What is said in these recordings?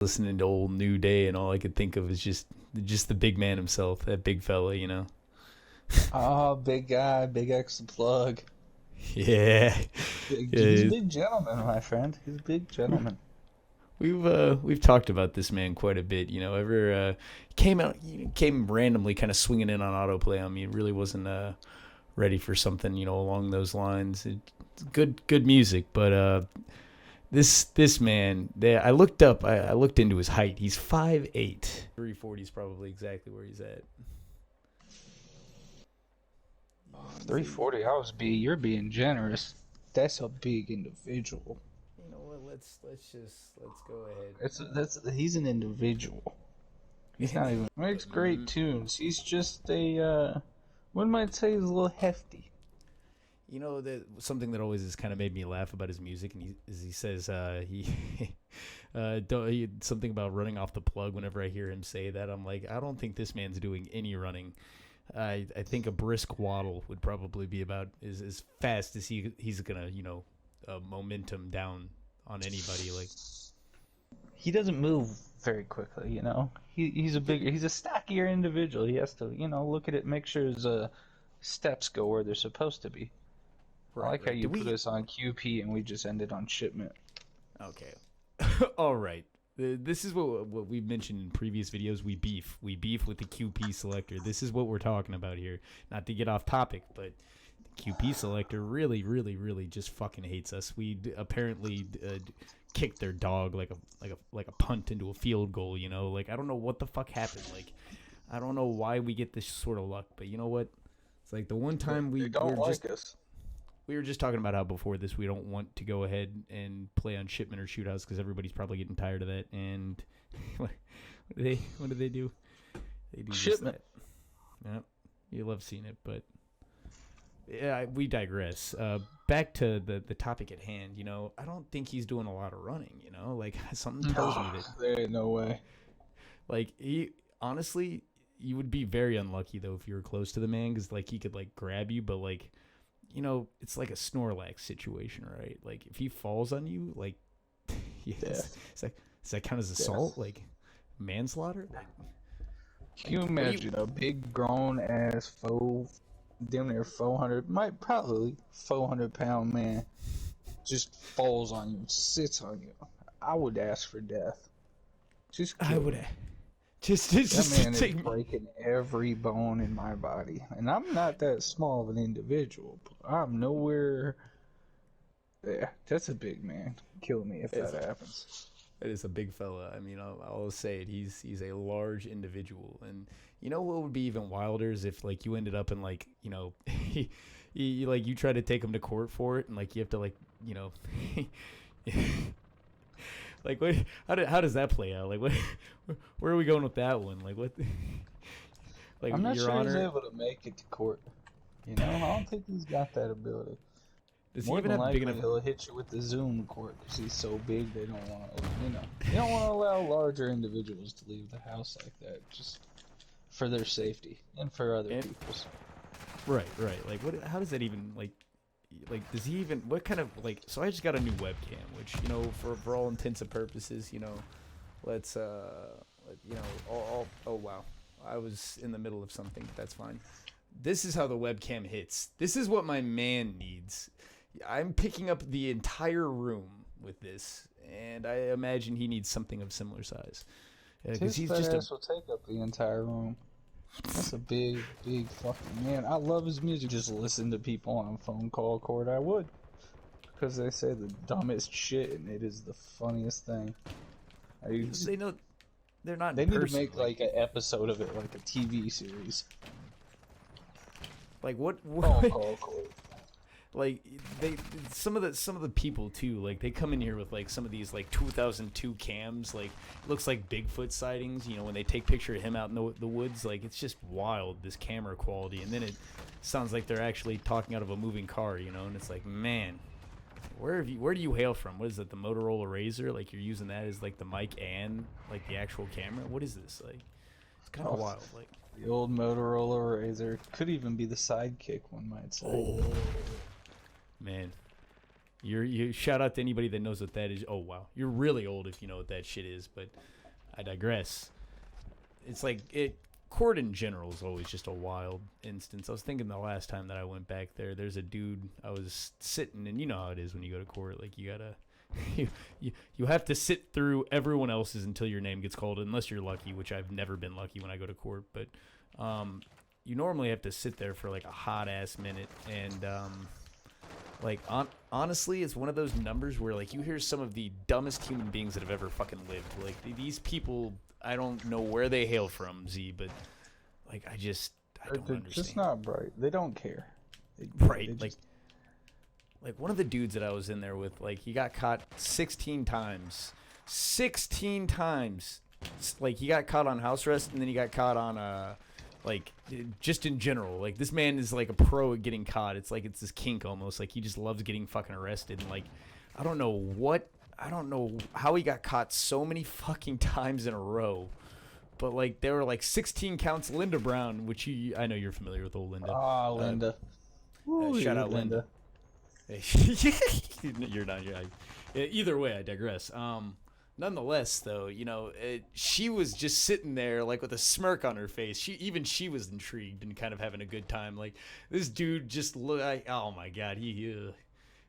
listening to old New Day, and all I could think of is just the big man himself, that big fella, you know. Oh, big guy, big X plug. Yeah, He's a yeah. big gentleman, my friend. He's a big gentleman. We've talked about this man quite a bit. You know, ever came randomly, kind of swinging in on autoplay on me. It really wasn't ready for something, along those lines. Good music, but this man, I looked into his height. He's 5'8". 340 is probably exactly where he's at. You're being generous. That's a big individual. You know what? Let's go ahead. He's an individual. He's not even makes great tunes. He's just one might say he's a little hefty. That something that always has kind of made me laugh about his music, and he says something about running off the plug. Whenever I hear him say that, I'm like, I don't think this man's doing any running. I think a brisk waddle would probably be about as fast as he's gonna momentum down on anybody. Like, He doesn't move very quickly, he's a stockier individual. He has to, look at it, make sure his steps go where they're supposed to be. I like how you put us on QP and we just ended on shipment. Okay. All right. This is what we've mentioned in previous videos. We beef with the QP selector. This is what we're talking about here. Not to get off topic, but the QP selector really, really, really just fucking hates us. We apparently kicked their dog like a punt into a field goal. Like, I don't know what the fuck happened. Like, I don't know why we get this sort of luck, but you know what? It's like the one time they don't like us. We were just talking about how before this we don't want to go ahead and play on shipment or shootouts because everybody's probably getting tired of that. And what do they do? They do shipment. Yeah, you love seeing it, but yeah, we digress. Back to the topic at hand. I don't think he's doing a lot of running. Like something tells me that there ain't no way. Like honestly, you would be very unlucky though if you were close to the man because like he could like grab you, but like. It's like a Snorlax situation, right? Like, if he falls on you, like, yes, does that count as assault? Like, manslaughter? Like, can you imagine a big grown ass damn near 400, might probably 400-pound man just falls on you, sits on you? I would ask for death. Just kill I would. Me. That man is breaking every bone in my body, and I'm not that small of an individual. But I'm nowhere. Yeah, that's a big man. Kill me if that happens. That is a big fella. I mean, I'll say it. He's a large individual, and what would be even wilder is if like you ended up in like you try to take him to court for it, and like you have to like Like what? How does that play out? Like what? Where are we going with that one? Like what? Like I'm not Your Honor, he's able to make it to court. I don't think he's got that ability. Does More he even than have likely, big enough? He'll hit you with the Zoom court because he's so big. They don't want to, they don't want to allow larger individuals to leave the house like that, just for their safety and for other people's. Right. Like what? How does that even like? Like, does he even, what kind of, like, so I just got a new webcam, which, for all intents and purposes, let's, oh, wow. I was in the middle of something. That's fine. This is how the webcam hits. This is what my man needs. I'm picking up the entire room with this, and I imagine he needs something of similar size. His he's just ass will take up the entire room. That's a big fucking man. I love his music. Just listen to people on phone call cord. I would, because they say the dumbest shit, and it is the funniest thing. They know they're not. They need to make like an episode of it, like a TV series. Like what? Phone call cord. Like some of the people too, like they come in here with like some of these like 2002 cams, like looks like Bigfoot sightings, when they take picture of him out in the woods. Like it's just wild, this camera quality, and then it sounds like they're actually talking out of a moving car, and it's like, man, where do you hail from? What is it, the Motorola Razr? Like you're using that as like the mic and like the actual camera? What is this? Like it's kind of wild. Like the old Motorola Razr could even be the sidekick, one might say. Oh. Man, You shout out to anybody that knows what that is. Oh wow, you're really old if you know what that shit is. But I digress. It's like court in general is always just a wild instance. I was thinking the last time that I went back there, there's a dude I was sitting, and you know how it is when you go to court. Like you gotta, you have to sit through everyone else's until your name gets called, unless you're lucky, which I've never been lucky when I go to court. But you normally have to sit there for like a hot ass minute, and honestly, it's one of those numbers where like you hear some of the dumbest human beings that have ever fucking lived. Like these people, I don't know where they hail from, Z, but like I don't They're understand. just not bright. They don't care. Right, like one of the dudes that I was in there with, like he got caught 16 times. 16 times. Like he got caught on house arrest, and then he got caught on like just in general. Like this man is like a pro at getting caught. It's like it's this kink almost. Like he just loves getting fucking arrested. And like I don't know how he got caught so many fucking times in a row. But like there were like 16 counts. Linda Brown, which I know you're familiar with old Linda. Ah, Linda. Shout out Linda. You're not. Either way, I digress. Nonetheless, though, you know, she was just sitting there like with a smirk on her face. She was intrigued and kind of having a good time. Like this dude just looked like, oh my god,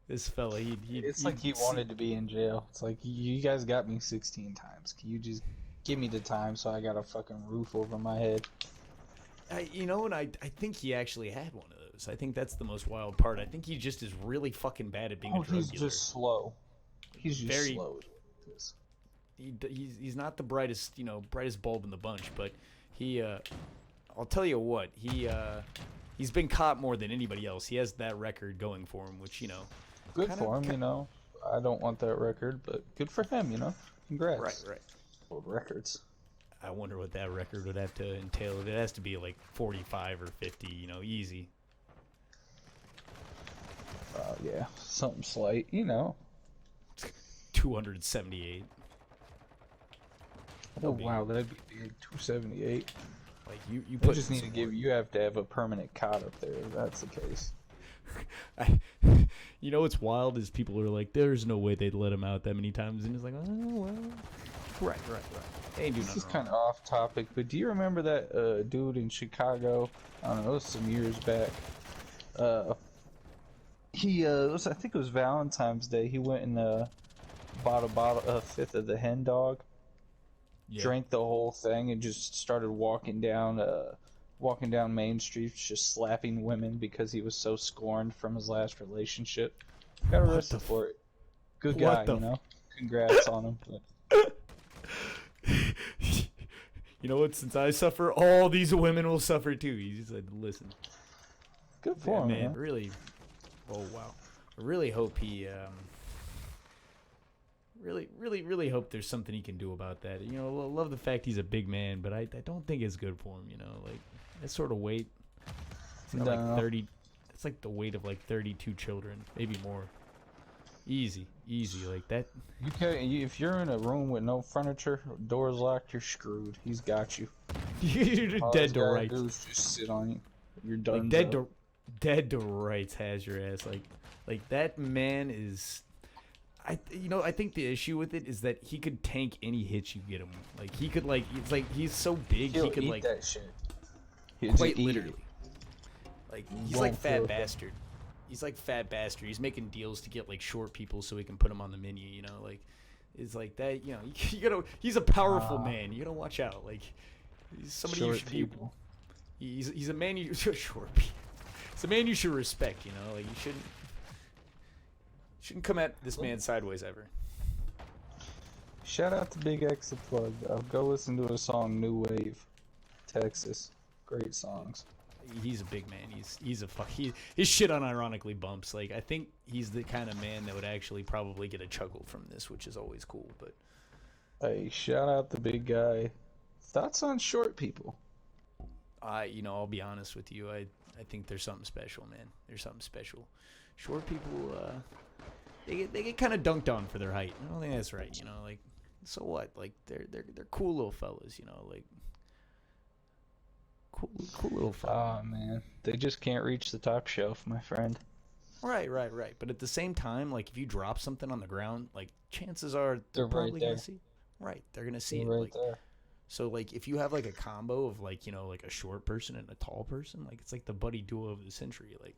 this fella, It's like he wanted to be in jail. It's like you guys got me 16 times. Can you just give me the time so I got a fucking roof over my head? And I think he actually had one of those. I think that's the most wild part. I think he just is really fucking bad at being a drug dealer. He's just slow. He's just very slow. He's not the brightest bulb in the bunch, but I'll tell you what, he's been caught more than anybody else. He has that record going for him, which, you know, good for him, you know. I don't want that record, but good for him, you know. Congrats. Right. Old records. I wonder what that record would have to entail. It has to be like 45 or 50, you know, easy. Yeah, something slight, you know. 278. Oh wow, that'd be big. 278. Like you just need to you have to have a permanent cot up there if that's the case. You know what's wild is people are like, there's no way they'd let him out that many times, and it's like, oh well. Right. They ain't do This is nothing kind of off topic, but do you remember that dude in Chicago? I don't know, it was some years back. I think it was Valentine's Day. He went and bought a fifth of the hen dog. Yeah. Drank the whole thing and just started walking down Main Street, just slapping women because he was so scorned from his last relationship. Got arrested for it. Good guy, you know. Congrats on him. You know what? Since I suffer, all these women will suffer too. He just said, "Listen." Good for him, man. Really. Oh wow. I really hope he. Really hope there's something he can do about that. You know, love the fact he's a big man, but I don't think it's good for him. You know, like that sort of weight. It's like 30. It's like the weight of like 32 children, maybe more. Easy like that. If you're in a room with no furniture, doors locked, you're screwed. He's got you. You're all dead to rights. Just sit on you. You're done. Like dead to rights has your ass. Like that man is. I think the issue with it is that he could tank any hit you get him. Like he could it's like he's so big he could eat that shit. Quite literally. Like he's like fat bastard. He's like fat bastard. He's making deals to get like short people so he can put them on the menu. You know, like it's like that. You know, you gotta. He's a powerful man. You gotta watch out. Like he's somebody short you should people. be. He's a man you short people. It's a man you should respect. You know, like you shouldn't come at this man sideways ever. Shout out to Big X the Plug. Go listen to a song, New Wave, Texas. Great songs. He's a big man. His shit unironically bumps. Like I think he's the kind of man that would actually probably get a chuckle from this, which is always cool. But hey, shout out the big guy. Thoughts on short people? I'll be honest with you. I think there's something special, man. There's something special. Short people, they get kind of dunked on for their height. I don't think that's right. You know, like so what? Like they're cool little fellas. You know, like. Cool little fellas. Oh man, they just can't reach the top shelf, my friend. Right. But at the same time, like if you drop something on the ground, like chances are They're they're right probably there. gonna see. Right, they're gonna see They're it. right Like there. so, like if you have like a combo of like like a short person and a tall person, like it's like the buddy duo of the century. Like